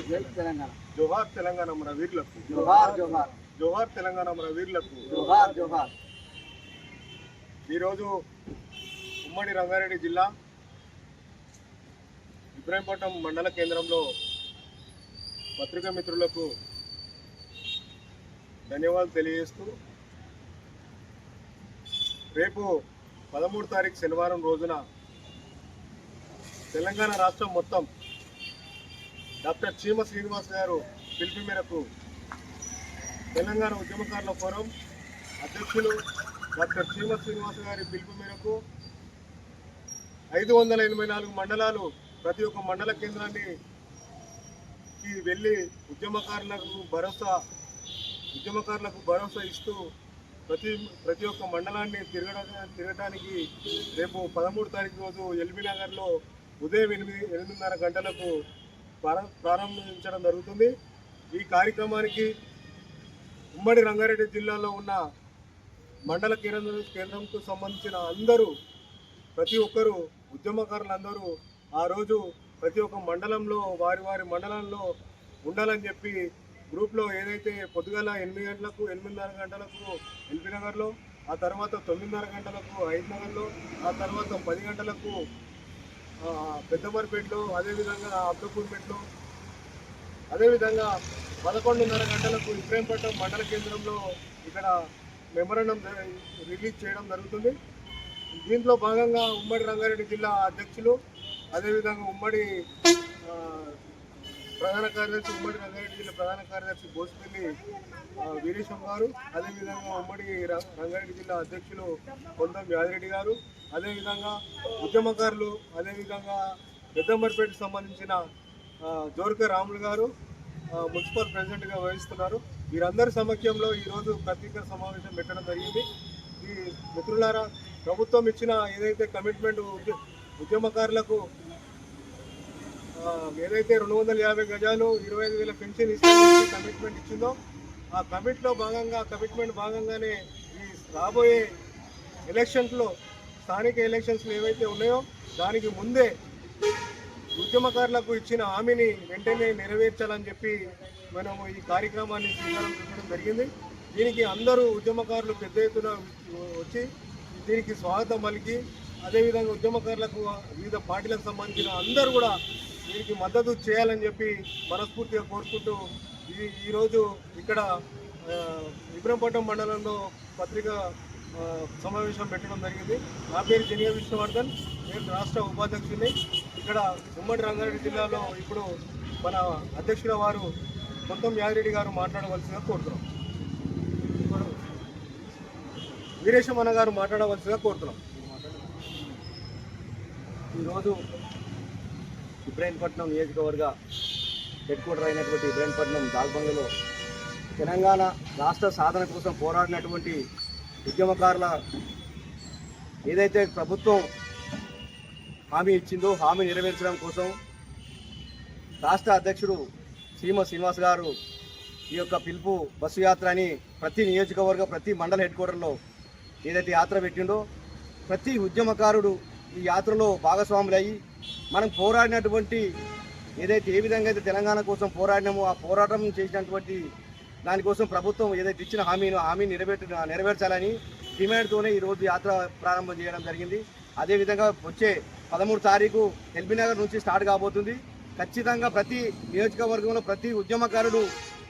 జోహార్ తెలంగాణ మన వీరులకు, జోహార్ తెలంగాణ మన వీరులకు. ఈరోజు ఉమ్మడి రంగారెడ్డి జిల్లా ఇబ్రాహీంపట్నం మండల కేంద్రంలో పత్రికా మిత్రులకు ధన్యవాదాలు తెలియజేస్తూ, రేపు 13 తారీఖు శనివారం రోజున తెలంగాణ రాష్ట్రం మొత్తం డాక్టర్ చీమ శ్రీనివాస్ గారు పిలుపు మేరకు తెలంగాణ ఉద్యమకారుల ఫోరం అధ్యక్షులు డాక్టర్ చీమ శ్రీనివాస్ గారి పిలుపు మేరకు 584 మండలాలు ప్రతి ఒక్క మండల కేంద్రానికి వెళ్ళి ఉద్యమకారులకు భరోసా ఇస్తూ ప్రతి ఒక్క మండలాన్ని తిరగడానికి రేపు 13 తారీఖు రోజు ఎల్బీ నగర్లో ఉదయం 8:30 గంటలకు ప్రారంభించడం జరుగుతుంది. ఈ కార్యక్రమానికి ఉమ్మడి రంగారెడ్డి జిల్లాలో ఉన్న మండల కేంద్రంకు సంబంధించిన అందరూ, ప్రతి ఒక్కరూ ఉద్యమకారులందరూ ఆ రోజు ప్రతి ఒక్క మండలంలో వారి మండలంలో ఉండాలని చెప్పి గ్రూప్లో ఏదైతే పొద్దుగల 8 గంటలకు 8:30 గంటలకు ఎల్బీ నగర్లో, ఆ తర్వాత 9:30 గంటలకు హైదనగర్లో, ఆ తర్వాత 10 గంటలకు పెద్దమరిపేటలో, అదేవిధంగా అబ్దుల్పూర్పేటలో, అదేవిధంగా 11:30 గంటలకు ఇబ్రాహీంపట్నం మండల కేంద్రంలో ఇక్కడ మెమరాండం రిలీజ్ చేయడం జరుగుతుంది. దీంట్లో భాగంగా ఉమ్మడి రంగారెడ్డి జిల్లా అధ్యక్షులు, అదేవిధంగా ఉమ్మడి రంగారెడ్డి జిల్లా ప్రధాన కార్యదర్శి బోసిపల్లి వీరేశం గారు, అదేవిధంగా ఉమ్మడి రంగారెడ్డి జిల్లా అధ్యక్షులు కొండం యాదిరెడ్డి గారు, అదేవిధంగా ఉద్యమకారులు, అదేవిధంగా పెద్దమరిపేటకు సంబంధించిన జోర్క రాములు గారు మున్సిపల్ ప్రెసిడెంట్గా వహిస్తున్నారు. వీరందరి సమక్షంలో ఈరోజు పత్రికా సమావేశం పెట్టడం జరిగింది. ఈ మిత్రులారా, ప్రభుత్వం ఇచ్చిన ఏదైతే కమిట్మెంట్ ఉద్యమకారులకు ఏదైతే 250 గజాలు 25,000 పెన్షన్ ఇస్తామని కమిట్మెంట్ ఇచ్చిందో, ఆ కమిట్మెంట్ భాగంగానే ఈ రాబోయే ఎలక్షన్స్లో, స్థానిక ఎలక్షన్స్లో ఏవైతే ఉన్నాయో దానికి ముందే ఉద్యమకారులకు ఇచ్చిన హామీని వెంటనే నెరవేర్చాలని చెప్పి మనము ఈ కార్యక్రమాన్ని శ్రీకారం చుట్టడం జరిగింది. దీనికి అందరూ ఉద్యమకారులు పెద్ద ఎత్తున వచ్చి దీనికి స్వాగతం పలికి, అదేవిధంగా ఉద్యమకారులకు వివిధ పార్టీలకు సంబంధించిన అందరూ కూడా దీనికి మద్దతు చేయాలని చెప్పి మనస్ఫూర్తిగా కోరుకుంటూ ఈరోజు ఇక్కడ ఇబ్రాహీంపట్నం మండలంలో పత్రికా సమావేశం పెట్టడం జరిగింది. నా పేరు జనియా విష్ణువర్ధన్, నేను రాష్ట్ర ఉపాధ్యక్షుడిని. ఇక్కడ ఉమ్మడి రంగారెడ్డి జిల్లాలో ఇప్పుడు మన అధ్యక్షుల వారు కొండం యాదిరెడ్డి గారు మాట్లాడవలసిగా కోరుతున్నాం. ఇప్పుడు వీరేశం అన్న గారు మాట్లాడవలసిగా కోరుతున్నాం. ఈరోజు ఇబ్రాహీంపట్నం నియోజకవర్గ హెడ్ క్వార్టర్ అయినటువంటి ఇబ్రాహీంపట్నం దాల్బంగలో తెలంగాణ రాష్ట్ర సాధన కోసం పోరాడినటువంటి ఉద్యమకారుల ఏదైతే ప్రభుత్వం హామీ ఇచ్చిందో హామీ నెరవేర్చడం కోసం రాష్ట్ర అధ్యక్షుడు చీమ శ్రీనివాస్ గారు ఈ యొక్క పిలుపు బస్సు యాత్ర అని ప్రతి నియోజకవర్గ ప్రతి మండల హెడ్ క్వార్టర్లో ఏదైతే యాత్ర పెట్టిండో ప్రతి ఉద్యమకారుడు ఈ యాత్రలో భాగస్వాములయ్యి మనం పోరాడినటువంటి ఏదైతే ఏ విధంగా అయితే తెలంగాణ కోసం పోరాడినామో ఆ పోరాటం చేసినటువంటి దానికోసం ప్రభుత్వం ఏదైతే ఇచ్చిన హామీ నెరవేర్చాలని డిమాండ్తోనే ఈరోజు యాత్ర ప్రారంభం చేయడం జరిగింది. అదేవిధంగా వచ్చే 13 తారీఖు ఎల్బీ నగర్ నుంచి స్టార్ట్ కాబోతుంది. ఖచ్చితంగా ప్రతి నియోజకవర్గంలో ప్రతి ఉద్యమకారుడు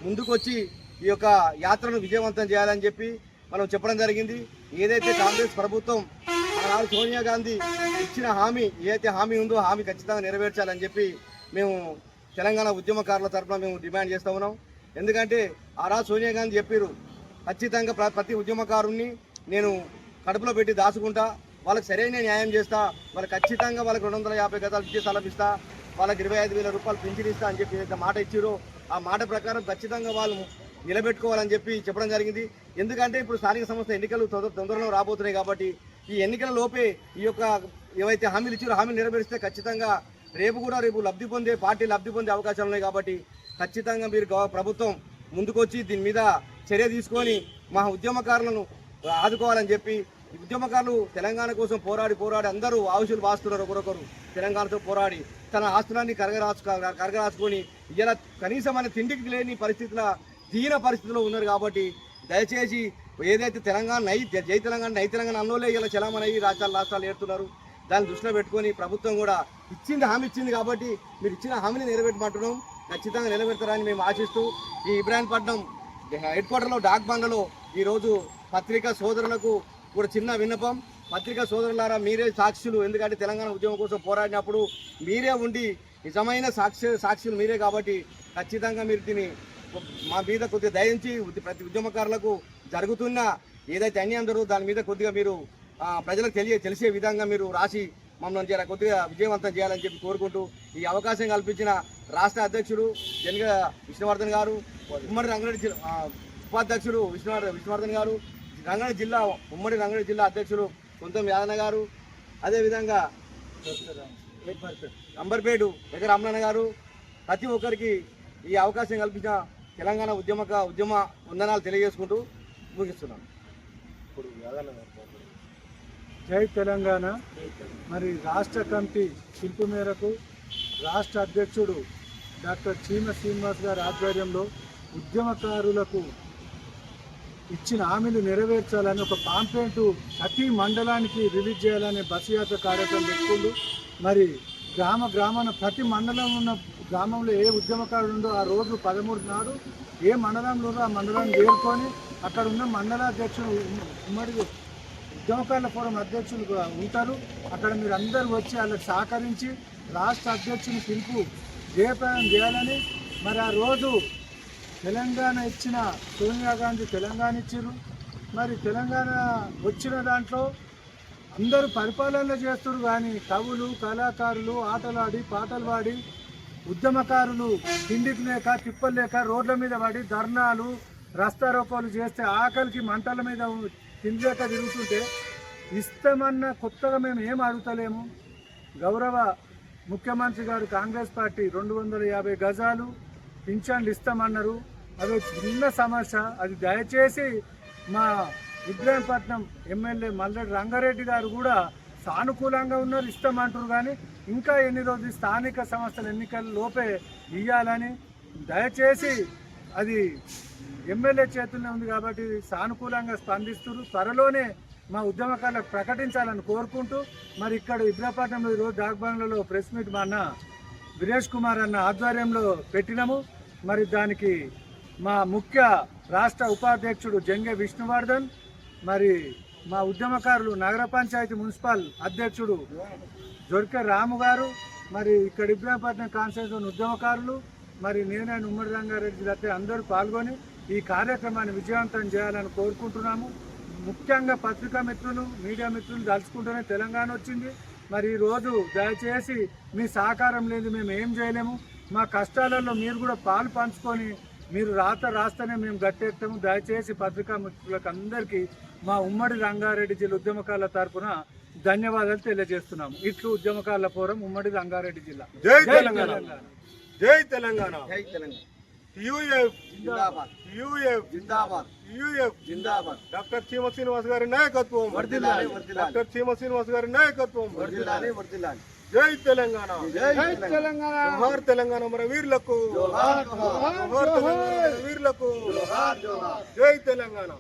ముందుకొచ్చి ఈ యొక్క యాత్రను విజయవంతం చేయాలని చెప్పి మనం చెప్పడం జరిగింది. ఏదైతే కాంగ్రెస్ ప్రభుత్వం ఆనాడు సోనియా గాంధీ ఇచ్చిన ఏదైతే హామీ ఉందో హామీ ఖచ్చితంగా నెరవేర్చాలని చెప్పి మేము తెలంగాణ ఉద్యమకారుల తరఫున మేము డిమాండ్ చేస్తూ ఉన్నాం. ఎందుకంటే ఆనాడు సోనియా గాంధీ చెప్పారు, ఖచ్చితంగా ప్రతి ఉద్యమకారుణ్ణి నేను కడుపులో పెట్టి దాచుకుంటా, వాళ్ళకి సరైన న్యాయం చేస్తా, వాళ్ళకి ఖచ్చితంగా వాళ్ళకి 250 గజాలు విద్యుత్ స్థలం ఇస్తా, వాళ్ళకి 25,000 రూపాయలు పెన్షన్ ఇస్తా అని చెప్పి ఏదైతే మాట ఇచ్చారో ఆ మాట ప్రకారం ఖచ్చితంగా వాళ్ళు నిలబెట్టుకోవాలని చెప్పి చెప్పడం జరిగింది. ఎందుకంటే ఇప్పుడు స్థానిక సంస్థ ఎన్నికలు తొందరలో రాబోతున్నాయి కాబట్టి ఈ ఎన్నికల లోపే ఈ యొక్క ఏవైతే హామీలు ఇచ్చారో హామీలు నెరవేరిస్తే ఖచ్చితంగా రేపు లబ్ధి పొందే అవకాశాలు ఉన్నాయి. కాబట్టి ఖచ్చితంగా మీరు ప్రభుత్వం ముందుకొచ్చి దీని మీద చర్య తీసుకొని మా ఉద్యమకారులను ఆదుకోవాలని చెప్పి, ఉద్యమకారులు తెలంగాణ కోసం పోరాడి అందరూ ఆవుషులు వాస్తున్నారు. ఒకరొకరు తెలంగాణతో పోరాడి తన ఆస్తులన్నీ కరగరాచుకొని ఇలా కనీసం మన తిండికి లేని పరిస్థితుల దీన పరిస్థితిలో ఉన్నారు. కాబట్టి దయచేసి ఏదైతే తెలంగాణ జై తెలంగాణ అన్నోలే ఇలా చలామణి అయ్యి రాష్ట్రాలు ఏడుతున్నారు. దాన్ని దృష్టిలో పెట్టుకొని ప్రభుత్వం కూడా హామీ ఇచ్చింది కాబట్టి మీరు ఇచ్చిన హామీని నిలబెట్టమంటున్నాం. ఖచ్చితంగా నిలబెడతారని మేము ఆశిస్తూ ఈ ఇబ్రాహీంపట్నం హెడ్ క్వార్టర్లో డాక్ బంగ్లాలో ఈరోజు పత్రికా సోదరులకు కూడా చిన్న విన్నపం. పత్రికా సోదరులారా, మీరే సాక్షులు. ఎందుకంటే తెలంగాణ ఉద్యమం కోసం పోరాడినప్పుడు మీరే ఉండి నిజమైన సాక్షులు మీరే. కాబట్టి ఖచ్చితంగా మీరు దీన్ని మా మీద కొద్దిగా దయించి ప్రతి ఉద్యమకారులకు జరుగుతున్న ఏదైతే అన్యాయం జరుగుతుందో దాని మీద కొద్దిగా మీరు ప్రజలకు తెలిసే విధంగా మీరు రాసి మమ్మల్ని కొద్దిగా విజయవంతం చేయాలని చెప్పి కోరుకుంటూ ఈ అవకాశం కల్పించిన రాష్ట్ర అధ్యక్షుడు జనగ విష్ణువర్ధన్ గారు, ఉమ్మడి రంగారెడ్డి జిల్లా ఉపాధ్యక్షుడు విష్ణువర్ధన్ గారు, ఉమ్మడి రంగారెడ్డి జిల్లా అధ్యక్షుడు కొంతం యాదన్న గారు, అదేవిధంగా అంబర్పేటు దగ్గర అమ్మన్న గారు, ప్రతి ఒక్కరికి ఈ అవకాశం కల్పించిన తెలంగాణ ఉద్యమ వందనాలు తెలియజేసుకుంటూ ముగిస్తున్నాను. జై తెలంగాణ. మరి రాష్ట్ర కమిటీ పిలుపు మేరకు రాష్ట్ర అధ్యక్షుడు డాక్టర్ చీమ శ్రీనివాస్ గారి ఆధ్వర్యంలో ఉద్యమకారులకు ఇచ్చిన హామీలు నెరవేర్చాలని ఒక పాంప్లెట్ ప్రతి మండలానికి రిలీజ్ చేయాలనే బస్సు యాత్ర కార్యక్రమం పెట్టుకుంటూ మరి గ్రామాన ప్రతి మండలం ఉన్న గ్రామంలో ఏ ఉద్యమకారుడు ఉందో ఆ రోజు 13 నాడు ఏ మండలంలో ఉందో ఆ మండలాన్ని చేరుకొని అక్కడ ఉన్న మండలాధ్యక్షుడు ఉమ్మడి ఉద్యమకారుల ఫోరం అధ్యక్షులు ఉంటారు. అక్కడ మీరు అందరూ వచ్చి వాళ్ళకి సహకరించి రాష్ట్ర అధ్యక్షుని పిలుపు జయప్రదం చేయాలని, మరి ఆ రోజు తెలంగాణ ఇచ్చిన సోనియా గాంధీ తెలంగాణ ఇచ్చారు. మరి తెలంగాణ వచ్చిన దాంట్లో అందరూ పరిపాలన చేస్తారు, కానీ కవులు కళాకారులు ఆటలాడి పాటలు పాడి ఉద్యమకారులు తిండికి లేక తిప్పలు లేక రోడ్ల మీద పడి ధర్నాలు రస్తారోకోలు చేస్తే ఆకలికి మంటల మీద తిండి లేక తిరుగుతుంటే ఇస్తామన్న కొత్తగా మేము ఏం అడుగుతలేము. గౌరవ ముఖ్యమంత్రి గారు కాంగ్రెస్ పార్టీ 250 గజాలు పింఛన్లు ఇస్తామన్నారు. అది చిన్న సమస్య. అది దయచేసి మా ఇబ్రాహీంపట్నం ఎమ్మెల్యే మల్లెడ్డి రంగారెడ్డి గారు కూడా సానుకూలంగా ఉన్నారు, ఇస్తామంటారు. కానీ ఇంకా ఎన్ని రోజులు స్థానిక సంస్థల ఎన్నికల లోపే ఇవ్వాలని దయచేసి అది ఎమ్మెల్యే చేతుల్లో ఉంది కాబట్టి సానుకూలంగా స్పందిస్తున్నారు. త్వరలోనే మా ఉద్యమకారులకు ప్రకటించాలని కోరుకుంటూ మరి ఇక్కడ ఇబ్రాహీంపట్నంలో ఈరోజు డాక్ బంగ్లాలో ప్రెస్ మీట్ మా అన్న వీరేష్ కుమార్ అన్న ఆధ్వర్యంలో పెట్టినాము. మరి దానికి మా ముఖ్య రాష్ట్ర ఉపాధ్యక్షుడు జంగే విష్ణువర్ధన్, మరి మా ఉద్యమకారులు నగర పంచాయతీ మున్సిపల్ అధ్యక్షుడు జొర్కె రాము గారు, మరి ఇక్కడ ఇబ్రాహీంపట్నం కాన్స్టిట్యూన్సీ ఉద్యమకారులు, మరి నేనైనా ఉమ్మడి రంగారెడ్డి జిల్లా అందరూ పాల్గొని ఈ కార్యక్రమాన్ని విజయవంతం చేయాలని కోరుకుంటున్నాము. ముఖ్యంగా పత్రికా మిత్రులు మీడియా మిత్రులు తలుచుకుంటూనే తెలంగాణ వచ్చింది. మరి ఈరోజు దయచేసి మీ సహకారం లేదు మేము ఏం చేయలేము. మా కష్టాలలో మీరు కూడా పాలు పంచుకొని మీరు రాస్తేనే మేము గట్టెక్తాము. దయచేసి పత్రికా మిత్రులకు అందరికీ మా ఉమ్మడి రంగారెడ్డి జిల్లా ఉద్యమకారుల తరఫున ధన్యవాదాలు తెలియజేస్తున్నాము. ఇట్లు ఉద్యమకారుల ఫోరం ఉమ్మడి రంగారెడ్డి జిల్లా. జై తెలంగాణ. జై తెలంగాణ. జై తెలంగాణ. యూఎఫ్ జిందాబాద్. యూఎఫ్ జిందాబాద్. యూఎఫ్ జిందాబాద్. డాక్టర్ చీమ శ్రీనివాస్ గారి నాయకత్వం. వర్ధిల్లాలి. డాక్టర్ చీమ శ్రీనివాస్ గారి నాయకత్వం. వర్ధిల్లాలి. జై తెలంగాణ. జై తెలంగాణ. జోహార్ తెలంగాణ మన వీరులకు. జోహార్ తెలంగాణ వీరులకు. జోహార్. జై తెలంగాణ.